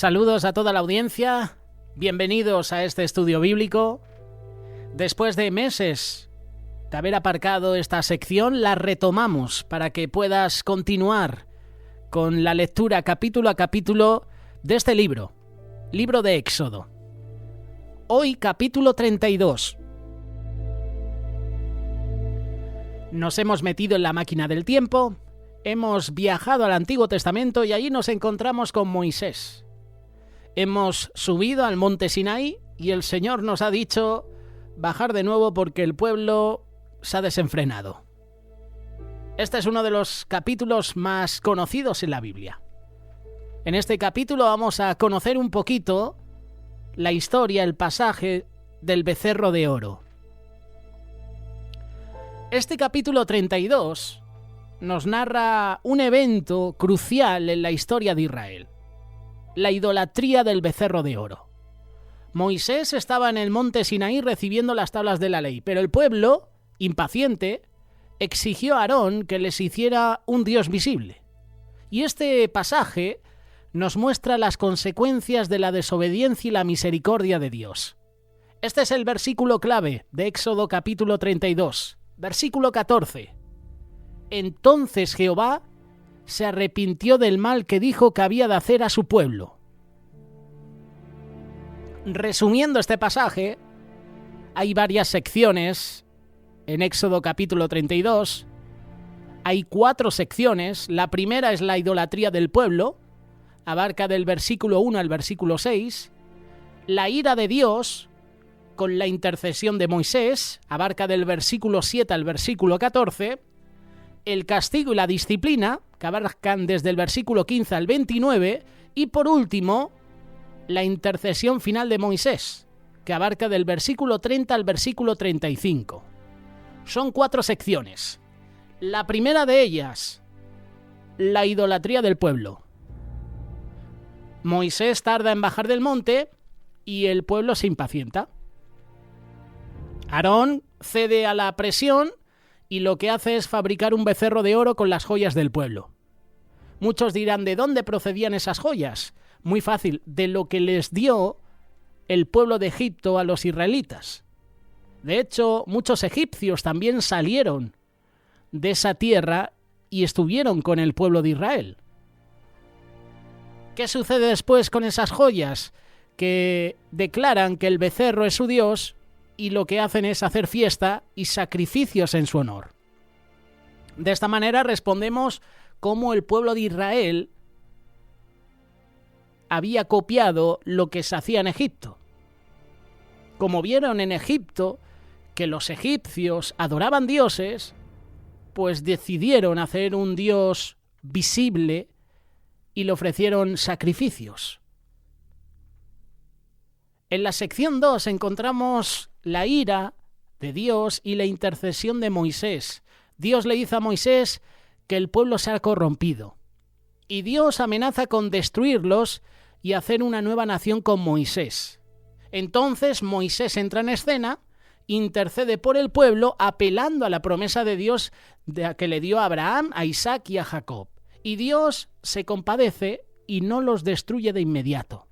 Saludos a toda la audiencia, bienvenidos a este estudio bíblico. Después de meses de haber aparcado esta sección, la retomamos para que puedas continuar con la lectura capítulo a capítulo de este libro de Éxodo. Hoy capítulo 32. Nos hemos metido en la máquina del tiempo, hemos viajado al Antiguo Testamento y allí nos encontramos con Moisés. Hemos subido al monte Sinaí y el Señor nos ha dicho bajar de nuevo porque el pueblo se ha desenfrenado. Este es uno de los capítulos más conocidos en la Biblia. En este capítulo vamos a conocer un poquito la historia, el pasaje del becerro de oro. Este capítulo 32 nos narra un evento crucial en la historia de Israel: la idolatría del becerro de oro. Moisés estaba en el monte Sinaí recibiendo las tablas de la ley, pero el pueblo, impaciente, exigió a Aarón que les hiciera un Dios visible. Y este pasaje nos muestra las consecuencias de la desobediencia y la misericordia de Dios. Este es el versículo clave de Éxodo capítulo 32, versículo 14. Entonces Jehová se arrepintió del mal que dijo que había de hacer a su pueblo. Resumiendo este pasaje, hay varias secciones en Éxodo capítulo 32. Hay 4 secciones. La primera es la idolatría del pueblo, abarca del versículo 1 al versículo 6. La ira de Dios, con la intercesión de Moisés, abarca del versículo 7 al versículo 14. El castigo y la disciplina, que abarcan desde el versículo 15 al 29, y por último, la intercesión final de Moisés, que abarca del versículo 30 al versículo 35. Son 4 secciones. La primera de ellas, la idolatría del pueblo. Moisés tarda en bajar del monte y el pueblo se impacienta. Aarón cede a la presión y lo que hace es fabricar un becerro de oro con las joyas del pueblo. Muchos dirán, ¿de dónde procedían esas joyas? Muy fácil, de lo que les dio el pueblo de Egipto a los israelitas. De hecho, muchos egipcios también salieron de esa tierra y estuvieron con el pueblo de Israel. ¿Qué sucede después con esas joyas? Que declaran que el becerro es su Dios y lo que hacen es hacer fiesta y sacrificios en su honor. De esta manera respondemos cómo el pueblo de Israel había copiado lo que se hacía en Egipto. Como vieron en Egipto que los egipcios adoraban dioses, pues decidieron hacer un Dios visible y le ofrecieron sacrificios. En la sección 2 encontramos la ira de Dios y la intercesión de Moisés. Dios le dice a Moisés que el pueblo se ha corrompido y Dios amenaza con destruirlos y hacer una nueva nación con Moisés. Entonces Moisés entra en escena, intercede por el pueblo apelando a la promesa de Dios que le dio a Abraham, a Isaac y a Jacob. Y Dios se compadece y no los destruye de inmediato.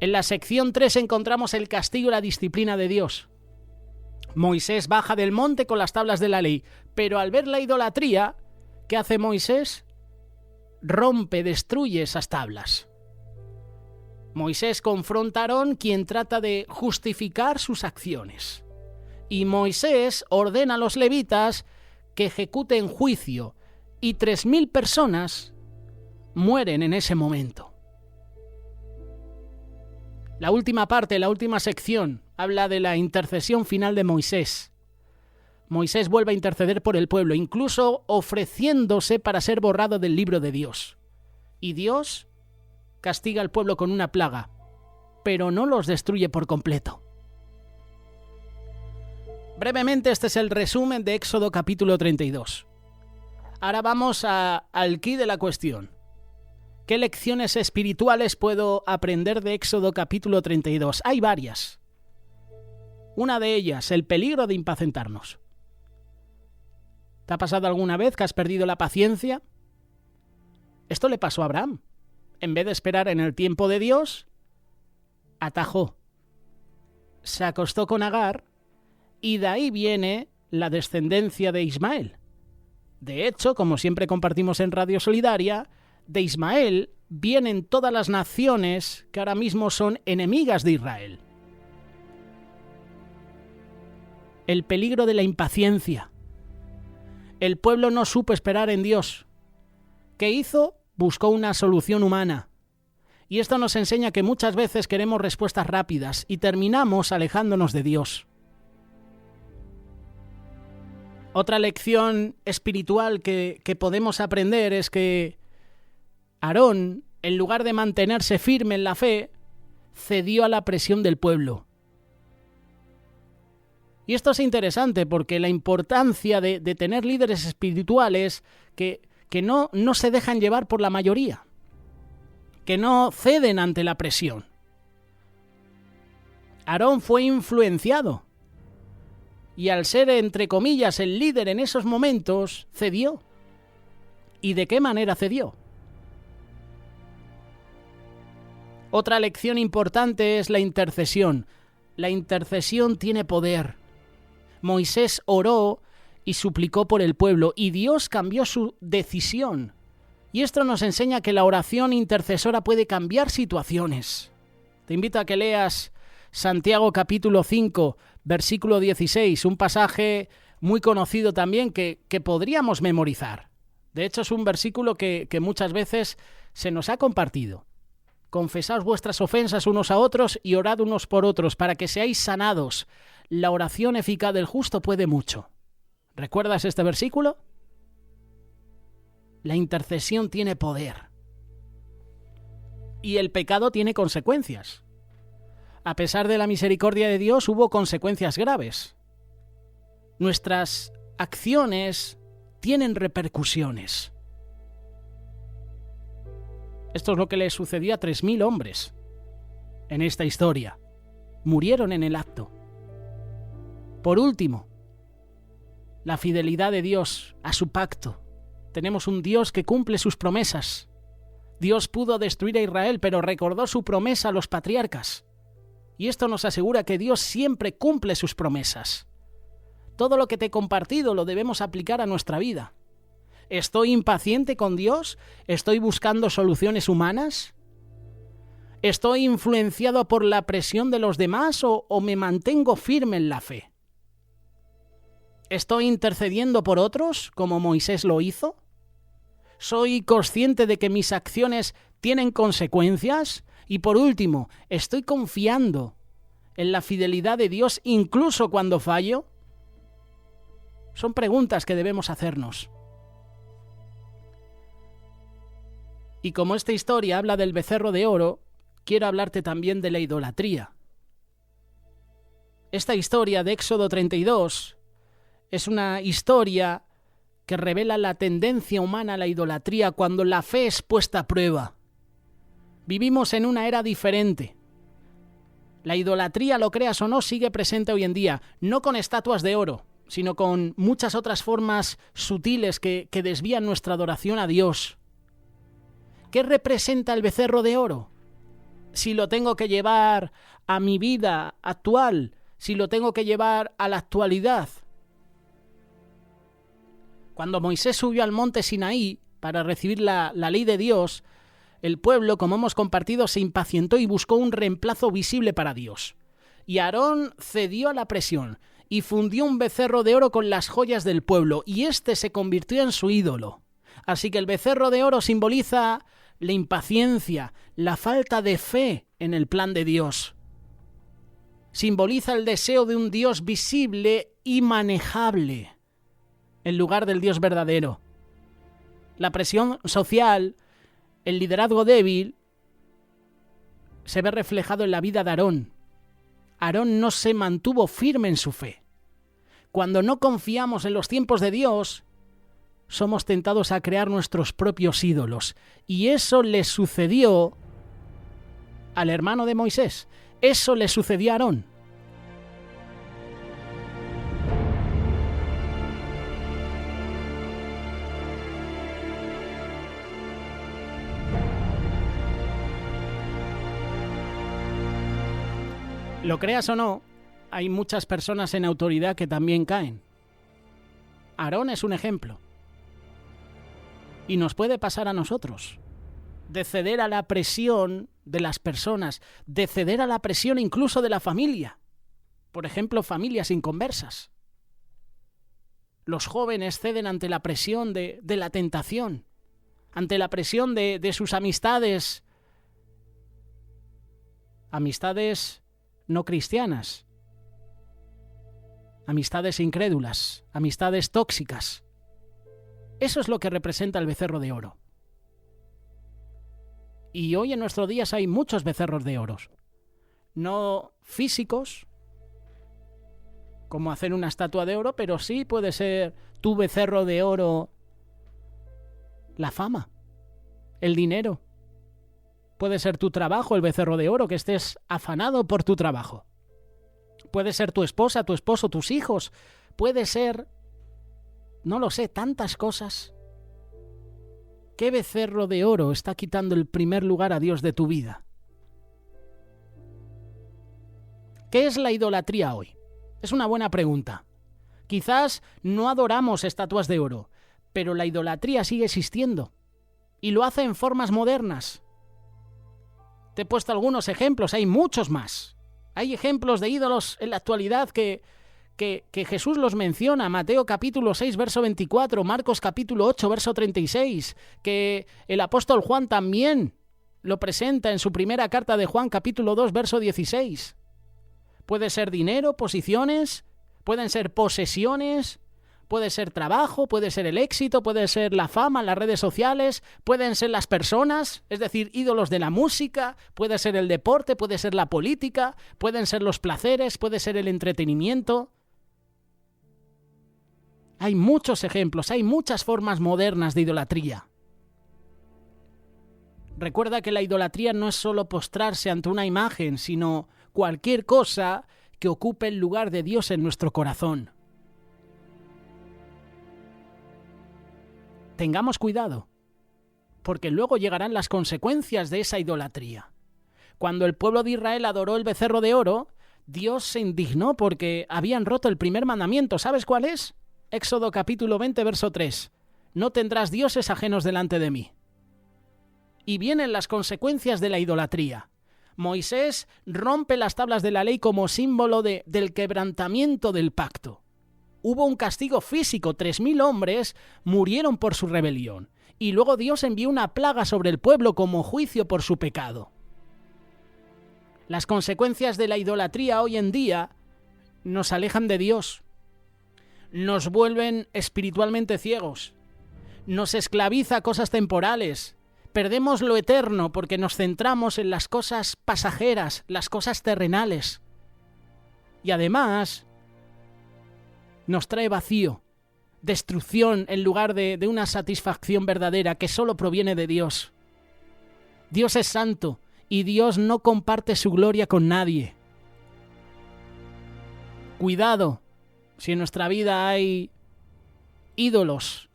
En la sección 3 encontramos el castigo y la disciplina de Dios. Moisés baja del monte con las tablas de la ley, pero al ver la idolatría, ¿qué hace Moisés? Rompe, destruye esas tablas. Moisés confronta a Aarón, quien trata de justificar sus acciones. Y Moisés ordena a los levitas que ejecuten juicio, y 3.000 personas mueren en ese momento. La última parte, la última sección, habla de la intercesión final de Moisés. Moisés vuelve a interceder por el pueblo, incluso ofreciéndose para ser borrado del libro de Dios. Y Dios castiga al pueblo con una plaga, pero no los destruye por completo. Brevemente, este es el resumen de Éxodo capítulo 32. Ahora vamos al quid de la cuestión. ¿Qué lecciones espirituales puedo aprender de Éxodo capítulo 32? Hay varias. Una de ellas, el peligro de impacientarnos. ¿Te ha pasado alguna vez que has perdido la paciencia? Esto le pasó a Abraham. en vez de esperar en el tiempo de Dios, atajó. Se acostó con Agar y de ahí viene la descendencia de Ismael. De hecho, como siempre compartimos en Radio Solidaria, de Ismael vienen todas las naciones que ahora mismo son enemigas de Israel. El peligro de la impaciencia. El pueblo no supo esperar en Dios. ¿Qué hizo? Buscó una solución humana. Y esto nos enseña que muchas veces queremos respuestas rápidas y terminamos alejándonos de Dios. Otra lección espiritual que podemos aprender es que Aarón, en lugar de mantenerse firme en la fe, cedió a la presión del pueblo. Y esto es interesante porque la importancia de tener líderes espirituales que no se dejan llevar por la mayoría, que no ceden ante la presión. Aarón fue influenciado y al ser, entre comillas, el líder en esos momentos, cedió. ¿Y de qué manera cedió? Otra lección importante es la intercesión. La intercesión tiene poder. Moisés oró y suplicó por el pueblo, y Dios cambió su decisión. Y esto nos enseña que la oración intercesora puede cambiar situaciones. Te invito a que leas Santiago capítulo 5, versículo 16, un pasaje muy conocido también que podríamos memorizar. De hecho, es un versículo que muchas veces se nos ha compartido. Confesaos vuestras ofensas unos a otros y orad unos por otros para que seáis sanados. La oración eficaz del justo puede mucho. ¿Recuerdas este versículo? La intercesión tiene poder. Y el pecado tiene consecuencias. A pesar de la misericordia de Dios, hubo consecuencias graves. Nuestras acciones tienen repercusiones. Esto es lo que le sucedió a 3.000 hombres en esta historia. Murieron en el acto. Por último, la fidelidad de Dios a su pacto. Tenemos un Dios que cumple sus promesas. Dios pudo destruir a Israel, pero recordó su promesa a los patriarcas. Y esto nos asegura que Dios siempre cumple sus promesas. Todo lo que te he compartido lo debemos aplicar a nuestra vida. ¿Estoy impaciente con Dios? ¿Estoy buscando soluciones humanas? ¿Estoy influenciado por la presión de los demás o me mantengo firme en la fe? ¿Estoy intercediendo por otros, como Moisés lo hizo? ¿Soy consciente de que mis acciones tienen consecuencias? Y por último, ¿estoy confiando en la fidelidad de Dios incluso cuando fallo? Son preguntas que debemos hacernos. Y como esta historia habla del becerro de oro, quiero hablarte también de la idolatría. Esta historia de Éxodo 32 es una historia que revela la tendencia humana a la idolatría cuando la fe es puesta a prueba. Vivimos en una era diferente. La idolatría, lo creas o no, sigue presente hoy en día, no con estatuas de oro, sino con muchas otras formas sutiles que desvían nuestra adoración a Dios. ¿Qué representa el becerro de oro? Si lo tengo que llevar a mi vida actual, si lo tengo que llevar a la actualidad. Cuando Moisés subió al monte Sinaí para recibir la ley de Dios, el pueblo, como hemos compartido, se impacientó y buscó un reemplazo visible para Dios. Y Aarón cedió a la presión y fundió un becerro de oro con las joyas del pueblo, y éste se convirtió en su ídolo. Así que el becerro de oro simboliza la impaciencia, la falta de fe en el plan de Dios. Simboliza el deseo de un Dios visible y manejable, en lugar del Dios verdadero. La presión social, el liderazgo débil, se ve reflejado en la vida de Aarón. Aarón no se mantuvo firme en su fe. Cuando no confiamos en los tiempos de Dios, somos tentados a crear nuestros propios ídolos. Y eso le sucedió al hermano de Moisés. Eso le sucedió a Aarón. Lo creas o no, hay muchas personas en autoridad que también caen. Aarón es un ejemplo. Y nos puede pasar a nosotros, de ceder a la presión de las personas, de ceder a la presión incluso de la familia. Por ejemplo, familias inconversas. Los jóvenes ceden ante la presión de la tentación, ante la presión de sus amistades no cristianas, amistades incrédulas, amistades tóxicas. Eso es lo que representa el becerro de oro. Y hoy en nuestros días hay muchos becerros de oro. No físicos, como hacer una estatua de oro, pero sí puede ser tu becerro de oro la fama, el dinero. Puede ser tu trabajo, el becerro de oro, que estés afanado por tu trabajo. Puede ser tu esposa, tu esposo, tus hijos. Puede ser, no lo sé, tantas cosas. ¿Qué becerro de oro está quitando el primer lugar a Dios de tu vida? ¿Qué es la idolatría hoy? Es una buena pregunta. Quizás no adoramos estatuas de oro, pero la idolatría sigue existiendo. Y lo hace en formas modernas. Te he puesto algunos ejemplos, hay muchos más. Hay ejemplos de ídolos en la actualidad que Jesús los menciona. Mateo capítulo 6, verso 24, Marcos capítulo 8, verso 36, que el apóstol Juan también lo presenta en su primera carta de Juan capítulo 2, verso 16. Puede ser dinero, posiciones, pueden ser posesiones, puede ser trabajo, puede ser el éxito, puede ser la fama, las redes sociales, pueden ser las personas, es decir, ídolos de la música, puede ser el deporte, puede ser la política, pueden ser los placeres, puede ser el entretenimiento. Hay muchos ejemplos, hay muchas formas modernas de idolatría. Recuerda que la idolatría no es solo postrarse ante una imagen, sino cualquier cosa que ocupe el lugar de Dios en nuestro corazón. Tengamos cuidado, porque luego llegarán las consecuencias de esa idolatría. Cuando el pueblo de Israel adoró el becerro de oro, Dios se indignó porque habían roto el primer mandamiento. ¿Sabes cuál es? Éxodo capítulo 20, verso 3. No tendrás dioses ajenos delante de mí. Y vienen las consecuencias de la idolatría. Moisés rompe las tablas de la ley como símbolo del quebrantamiento del pacto. Hubo un castigo físico, 3.000 hombres murieron por su rebelión. Y luego Dios envió una plaga sobre el pueblo como juicio por su pecado. Las consecuencias de la idolatría hoy en día nos alejan de Dios, nos vuelven espiritualmente ciegos, nos esclaviza a cosas temporales, perdemos lo eterno porque nos centramos en las cosas pasajeras, las cosas terrenales. Y además nos trae vacío, destrucción en lugar de una satisfacción verdadera que solo proviene de Dios. Dios es santo y Dios no comparte su gloria con nadie. Cuidado si en nuestra vida hay ídolos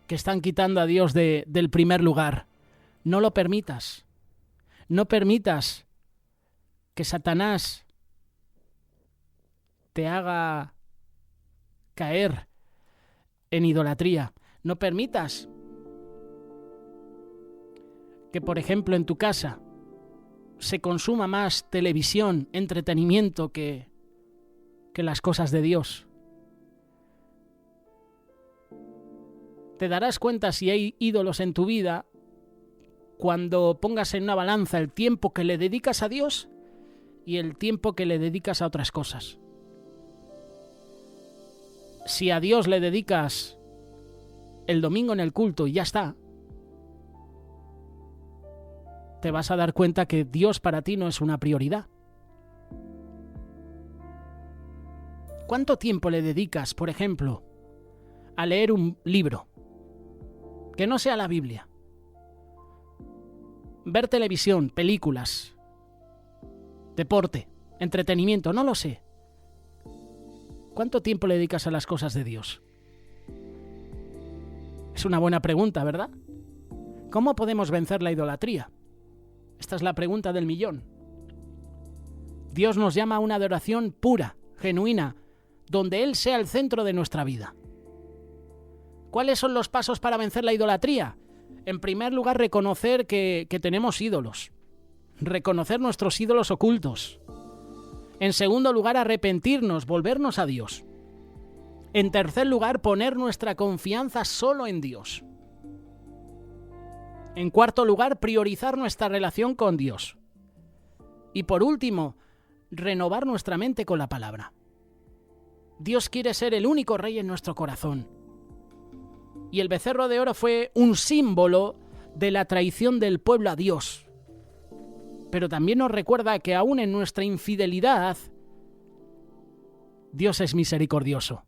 que están quitando a Dios del primer lugar. No lo permitas. No permitas que Satanás te haga caer en idolatría. No permitas que, por ejemplo, en tu casa se consuma más televisión, entretenimiento que las cosas de Dios. Te darás cuenta si hay ídolos en tu vida cuando pongas en una balanza el tiempo que le dedicas a Dios y el tiempo que le dedicas a otras cosas. Si a Dios le dedicas el domingo en el culto y ya está, te vas a dar cuenta que Dios para ti no es una prioridad. ¿Cuánto tiempo le dedicas, por ejemplo, a leer un libro que no sea la Biblia? Ver televisión, películas, deporte, entretenimiento, no lo sé. ¿Cuánto tiempo le dedicas a las cosas de Dios? Es una buena pregunta, ¿verdad? ¿Cómo podemos vencer la idolatría? Esta es la pregunta del millón. Dios nos llama a una adoración pura, genuina, donde Él sea el centro de nuestra vida. ¿Cuáles son los pasos para vencer la idolatría? En primer lugar, reconocer que tenemos ídolos. Reconocer nuestros ídolos ocultos. En segundo lugar, arrepentirnos, volvernos a Dios. En tercer lugar, poner nuestra confianza solo en Dios. En cuarto lugar, priorizar nuestra relación con Dios. Y por último, renovar nuestra mente con la palabra. Dios quiere ser el único rey en nuestro corazón. Y el becerro de oro fue un símbolo de la traición del pueblo a Dios. Pero también nos recuerda que aún en nuestra infidelidad, Dios es misericordioso.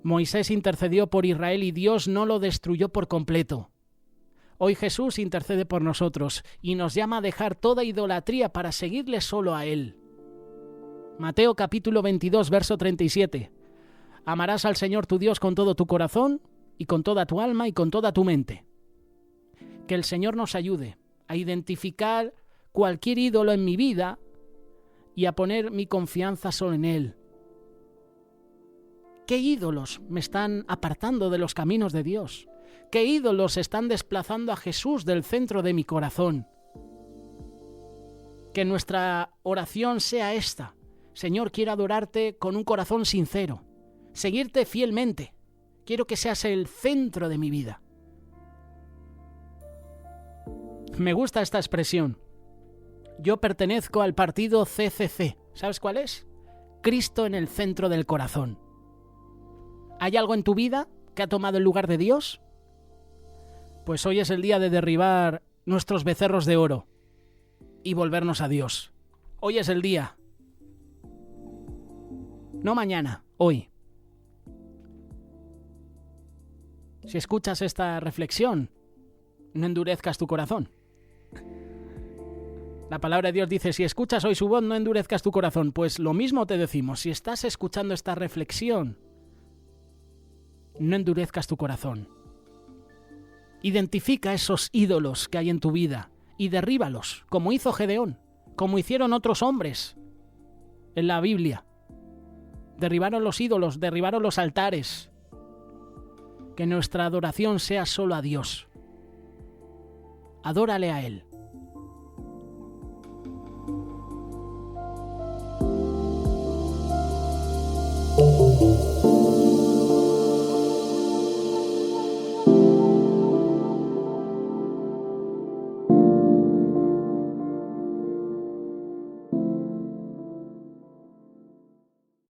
Moisés intercedió por Israel y Dios no lo destruyó por completo. Hoy Jesús intercede por nosotros y nos llama a dejar toda idolatría para seguirle solo a Él. Mateo capítulo 22, verso 37. Amarás al Señor tu Dios con todo tu corazón y con toda tu alma y con toda tu mente. Que el Señor nos ayude a identificar cualquier ídolo en mi vida y a poner mi confianza solo en Él. ¿Qué ídolos me están apartando de los caminos de Dios? ¿Qué ídolos están desplazando a Jesús del centro de mi corazón? Que nuestra oración sea esta. Señor, quiero adorarte con un corazón sincero, seguirte fielmente. Quiero que seas el centro de mi vida. Me gusta esta expresión. Yo pertenezco al partido CCC. ¿Sabes cuál es? Cristo en el centro del corazón. ¿Hay algo en tu vida que ha tomado el lugar de Dios? Pues hoy es el día de derribar nuestros becerros de oro y volvernos a Dios. Hoy es el día. No mañana, hoy. Si escuchas esta reflexión, no endurezcas tu corazón. La palabra de Dios dice, si escuchas hoy su voz, no endurezcas tu corazón. Pues lo mismo te decimos, si estás escuchando esta reflexión, no endurezcas tu corazón. Identifica esos ídolos que hay en tu vida y derríbalos, como hizo Gedeón, como hicieron otros hombres en la Biblia. Derribaron los ídolos, derribaron los altares. Que nuestra adoración sea solo a Dios. Adórale a Él.